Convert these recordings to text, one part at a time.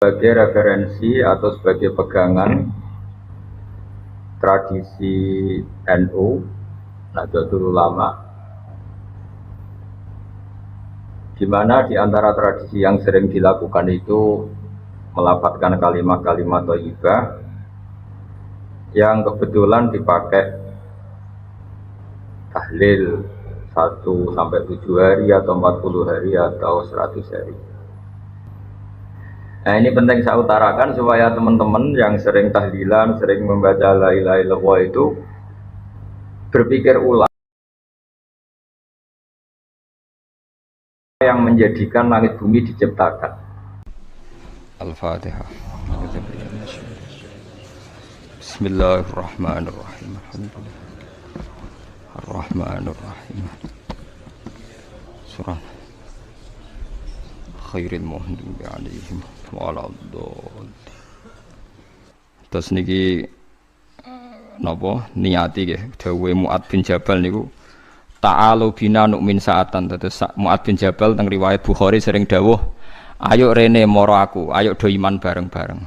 Sebagai referensi atau sebagai pegangan tradisi NU, Nahdlatul Ulama, di mana di antara tradisi yang sering dilakukan itu melafadzkan kalimat-kalimat thayyibah yang kebetulan dipakai tahlil 1 sampai 7 hari atau 40 hari atau 100 hari. Nah, ini penting saya utarakan supaya teman-teman yang sering tahlilan, sering membaca la ilaha illallah itu berpikir ulang yang menjadikan langit bumi diciptakan. Al-Fatihah. Bismillahirrahmanirrahim. Ar-Rahmanirrahim. Surah Khairil Maghdubi 'alaihim waladdallin. Terus niki napa niati nggih dawuhe Mu'adz bin Jabal niku ta'alu bina nu'min sa'atan. Terus Mu'adz bin Jabal teng riwayat Bukhari sering dawuh, ayo rene moro aku, ayo do iman bareng-bareng.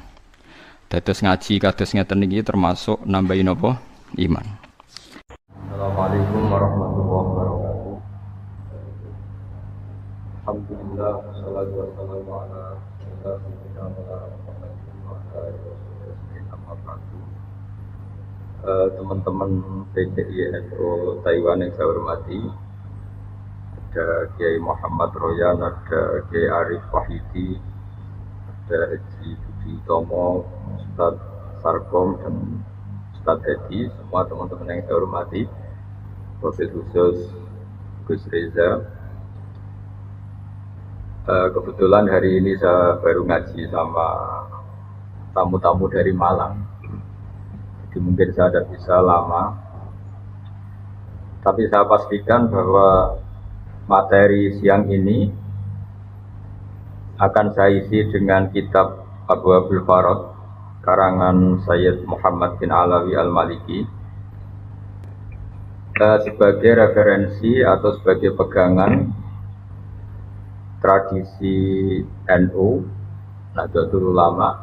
Dados ngaji kados ngeten iki termasuk nambahi napa? Iman. Assalamualaikum warahmatullahi wabarakatuh. Alhamdulillah, wassalatu wassalamu ala sayyidina Muhammadin wa ala alihi wasallam. Teman-teman PCI NU Taiwan yang saya hormati, ada Kiai Muhammad Royan, ada Kiai Arif Wahidi, ada Haji Budi Tomo, Ustadz Sarkom, dan Ustadz Edi, semua teman-teman yang saya hormati, wabil khusus Gus Reza. Kebetulan hari ini saya baru ngaji sama tamu-tamu dari Malang, jadi mungkin saya tidak bisa lama, tapi saya pastikan bahwa materi siang ini akan saya isi dengan kitab Abu Abdul Farad karangan Sayyid Muhammad bin Alawi Al-Maliki sebagai referensi atau sebagai pegangan tradisi NU, Nahdlatul Ulama,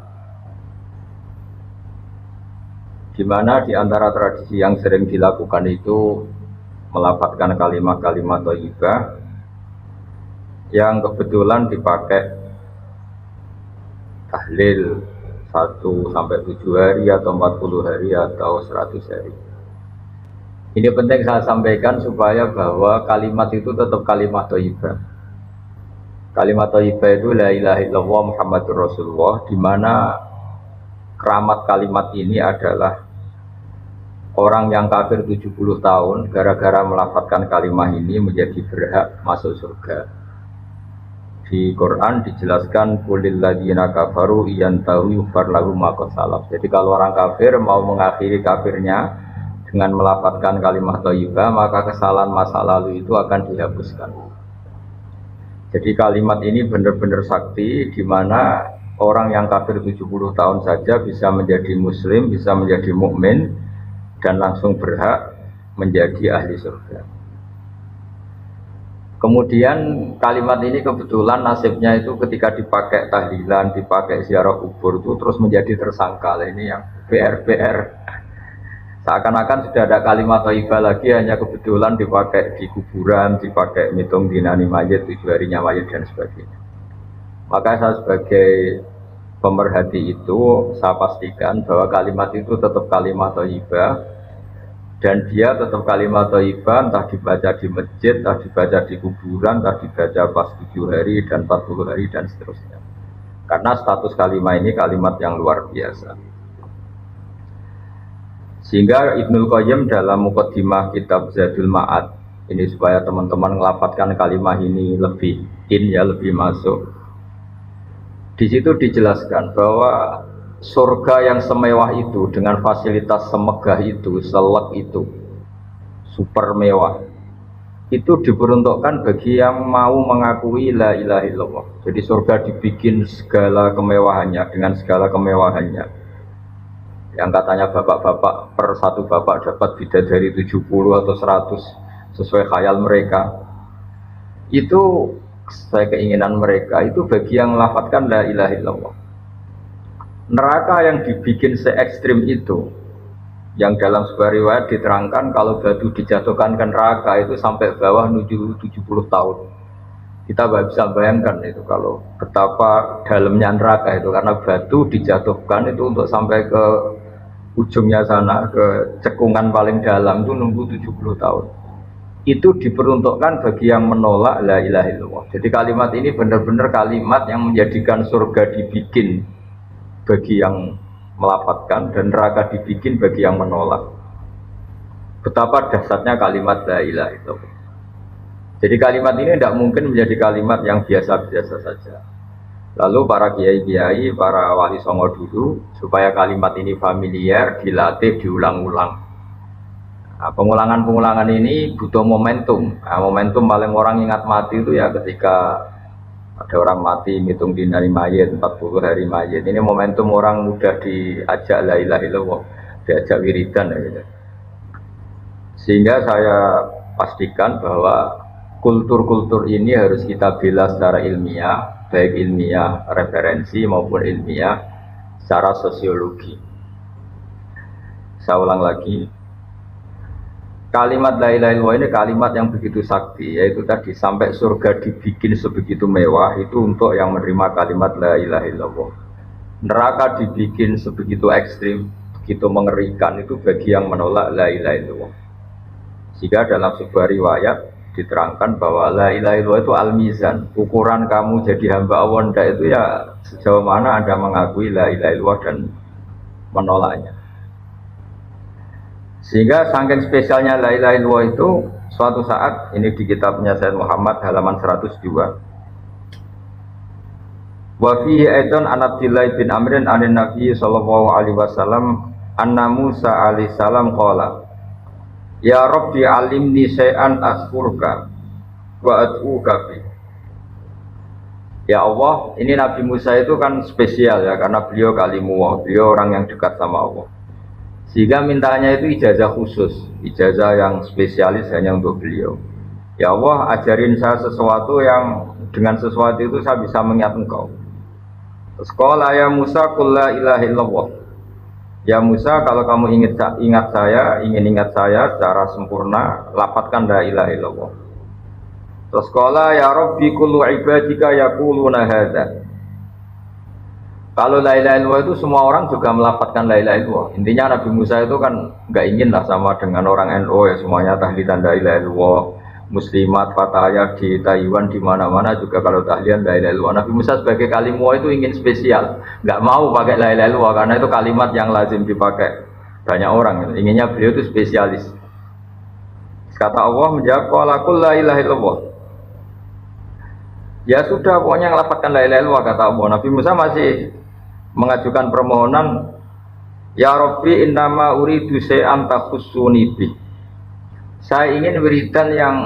di mana di antara tradisi yang sering dilakukan itu melafadzkan kalimat-kalimat thayyibah yang kebetulan dipakai tahlil 1 sampai 7 hari atau 40 hari atau 100 hari. Ini penting saya sampaikan supaya bahwa kalimat itu tetap kalimat thayyibah. Kalimat thayyibah itu la ilaha illallah Muhammadur Rasulullah, di mana keramat kalimat ini adalah orang yang kafir 70 tahun gara-gara melafadzkan kalimat ini menjadi berhak masuk surga. Di Quran dijelaskan qulil ladzina kafaru iyantahu yughfar lahum ma qad salaf. Jadi kalau orang kafir mau mengakhiri kafirnya dengan melafadzkan kalimat thayyibah, maka kesalahan masa lalu itu akan dihapuskan. Jadi kalimat ini benar-benar sakti, di mana orang yang kafir 70 tahun saja bisa menjadi muslim, bisa menjadi mukmin dan langsung berhak menjadi ahli surga. Kemudian kalimat ini kebetulan nasibnya itu ketika dipakai tahlilan, dipakai ziarah kubur itu terus menjadi tersangka. Ini yang PR. Seakan-akan sudah ada kalimat thayyibah lagi, hanya kebetulan dipakai di kuburan, dipakai mitung dinani mayit, 7 harinya mayit dan sebagainya. Maka saya sebagai pemerhati itu, saya pastikan bahwa kalimat itu tetap kalimat thayyibah, dan dia tetap kalimat thayyibah, entah dibaca di masjid, entah dibaca di kuburan, entah dibaca pas 7 hari dan 40 hari dan seterusnya. Karena status kalimat ini kalimat yang luar biasa. Sehingga Ibnul Qayyim dalam muqaddimah kitab Zadul Ma'ad ini, supaya teman-teman ngelafadzkan kalimat ini lebih lebih masuk. Di situ dijelaskan bahwa surga yang semewah itu dengan fasilitas semegah itu, selek itu, super mewah, itu diperuntukkan bagi yang mau mengakui la ilaha illallah. Jadi surga dibikin segala kemewahannya, dengan segala kemewahannya. Yang katanya bapak-bapak per satu bapak dapat bidadari 70 atau 100 sesuai khayal mereka. Itu sesuai keinginan mereka, itu bagi yang melafadzkan la ilaha illallah. Neraka yang dibikin se ekstrim itu, yang dalam sebuah riwayat diterangkan kalau batu dijatuhkan ke neraka itu sampai bawah menuju 70 tahun. Kita nggak bisa bayangkan itu kalau betapa dalamnya neraka itu, karena batu dijatuhkan itu untuk sampai ke ujungnya sana, ke cekungan paling dalam itu nunggu 70 tahun. Itu diperuntukkan bagi yang menolak la ilaha illallah. Jadi kalimat ini benar-benar kalimat yang menjadikan surga dibikin bagi yang melafadzkan dan neraka dibikin bagi yang menolak. Betapa dahsyatnya kalimat la ilaha illallah. Jadi kalimat ini tidak mungkin menjadi kalimat yang biasa-biasa saja. Lalu para kiai-kiai, para wali songo dulu, supaya kalimat ini familiar, dilatih, diulang-ulang. Nah, pengulangan-pengulangan ini butuh momentum. Nah, momentum paling orang ingat mati itu ya ketika ada orang mati, ngitung dinari mayit, 40 hari mayit. Ini momentum orang mudah diajak la ilaha illallah, diajak wiridan. Ya. Sehingga saya pastikan bahwa kultur-kultur ini harus kita bela secara ilmiah, baik ilmiah referensi maupun ilmiah secara sosiologi. Saya ulang lagi, kalimat la ilaha illallah ini kalimat yang begitu sakti, yaitu tadi sampai surga dibikin sebegitu mewah itu untuk yang menerima kalimat la ilaha illallah. Neraka dibikin sebegitu ekstrim, begitu mengerikan itu bagi yang menolak la ilaha illallah. Sehingga dalam sebuah riwayat diterangkan bahwa la ilaha illallah itu al-mizan, ukuran kamu jadi hamba Allah itu ya sejauh mana Anda mengakui la ilaha illallah dan menolaknya. Sehingga saking spesialnya la ilaha illallah itu suatu saat ini di kitabnya Sayyid Muhammad halaman 102. Wa fihi aidan an Abdillah bin Amrin anin Nabi sallallahu alaihi wasallam anna Musa alaihi salam qala ya Rabbi alimni syai'an askurka wa ad'uka bi. Ya Allah, ini Nabi Musa itu kan spesial ya, karena beliau kalimullah, beliau orang yang dekat sama Allah. Sehingga mintanya itu ijazah khusus, ijazah yang spesialis hanya untuk beliau. Ya Allah, ajarin saya sesuatu yang dengan sesuatu itu saya bisa mengingat engkau. Sekolah ya Musa qul la ilaha illallah. Ya Musa, kalau kamu ingin ingat saya secara sempurna, lapatkan la ilaha illallah. Terus qala ya Rabbi kullu ibadika yaquluna hadza. Kalau la ilaha illallah itu semua orang juga melapatkan la ilaha illallah. Intinya Nabi Musa itu kan enggak ingin lah sama dengan orang NU ya semuanya tahlilan la ilaha illallah. Muslimat, fatayat di Taiwan di mana-mana juga kalau tahlilan la ilaha illallah. Nabi Musa sebagai kalimullah itu ingin spesial, nggak mau pakai la ilaha illallah karena itu kalimat yang lazim dipakai banyak orang. Inginnya beliau itu spesialis. Kata Allah menjawab qala qul la ilaha illallah. Ya sudah, pokoknya ngelafadzkan la ilaha illallah kata Allah. Nabi Musa masih mengajukan permohonan, ya Rabbi innama uridu syai'an takhussuni bih. Saya ingin wiridan yang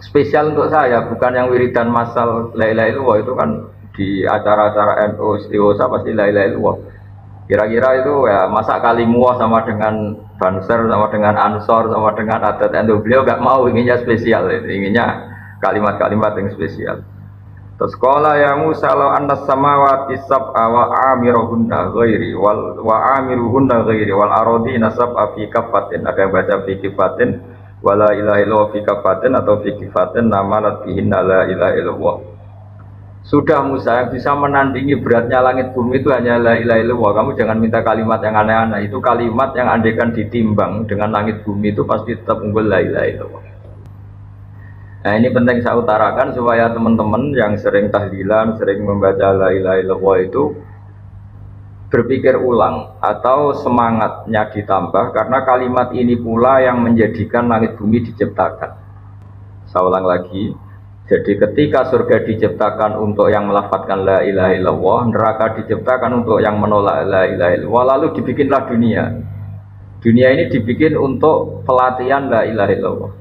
spesial untuk saya, bukan yang wiridan masal la ilaha illallah. Itu kan di acara-acara NU istighosah pasti la ilaha illallah. Kira-kira itu ya masa kalimullah sama dengan Banser, sama dengan Ansor, sama dengan adat NU. Beliau gak mau, inginnya spesial, inginnya kalimat-kalimat yang spesial. Terus qala ya Musa law anna samawati sab'a wa amiruhunna ghairi wal wa amiruhunna ghairi wal aradina sab'a fi kafatin. Ada yang baca fi kafatin wala ilaha illallah fi kafatin atau fi kifatin namalat bihinna la ilaha illallah. Sudah Musa, yang bisa menandingi beratnya langit bumi itu hanya la ilaha illallah. Kamu jangan minta kalimat yang aneh-aneh. Itu kalimat yang andaikan ditimbang dengan langit bumi itu pasti tetap unggul la ilaha illallah. Nah ini penting saya utarakan supaya teman-teman yang sering tahlilan, sering membaca la ilaha illallah itu berpikir ulang atau semangatnya ditambah, karena kalimat ini pula yang menjadikan langit bumi diciptakan. Saya ulang lagi, jadi ketika surga diciptakan untuk yang melafadzkan la ilaha illallah, neraka diciptakan untuk yang menolak la ilaha illallah, lalu dibikinlah dunia. Dunia ini dibikin untuk pelatihan la ilaha illallah.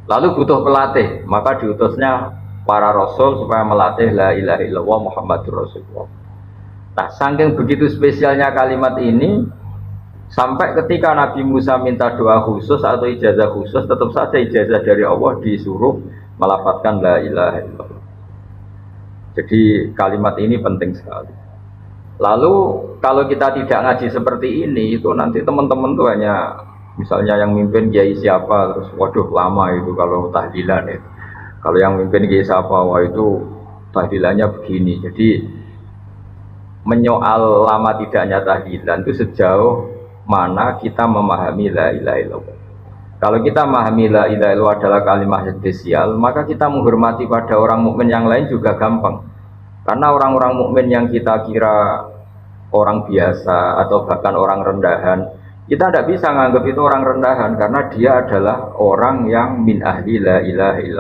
Lalu butuh pelatih, maka diutusnya para rasul supaya melatih la ilaha illallah Muhammadur Rasulullah. Nah, saking begitu spesialnya kalimat ini, sampai ketika Nabi Musa minta doa khusus atau ijazah khusus, tetap saja ijazah dari Allah disuruh melafadzkan la ilaha illallah. Jadi kalimat ini penting sekali. Lalu kalau kita tidak ngaji seperti ini, itu nanti teman-teman tuh hanya misalnya yang mimpin kiai siapa, terus waduh lama itu kalau tahlilan itu. Kalau yang mimpin kiai siapa, wah itu tahlilannya begini. Jadi menyoal lama tidaknya tahlilan itu sejauh mana kita memahami la ilaha illallah. Kalau kita memahami la ilaha illallah adalah kalimat spesial, maka kita menghormati pada orang mukmin yang lain juga gampang. Karena orang-orang mukmin yang kita kira orang biasa atau bahkan orang rendahan, kita tidak bisa menganggap itu orang rendahan karena dia adalah orang yang min ahli la ilaha illallah.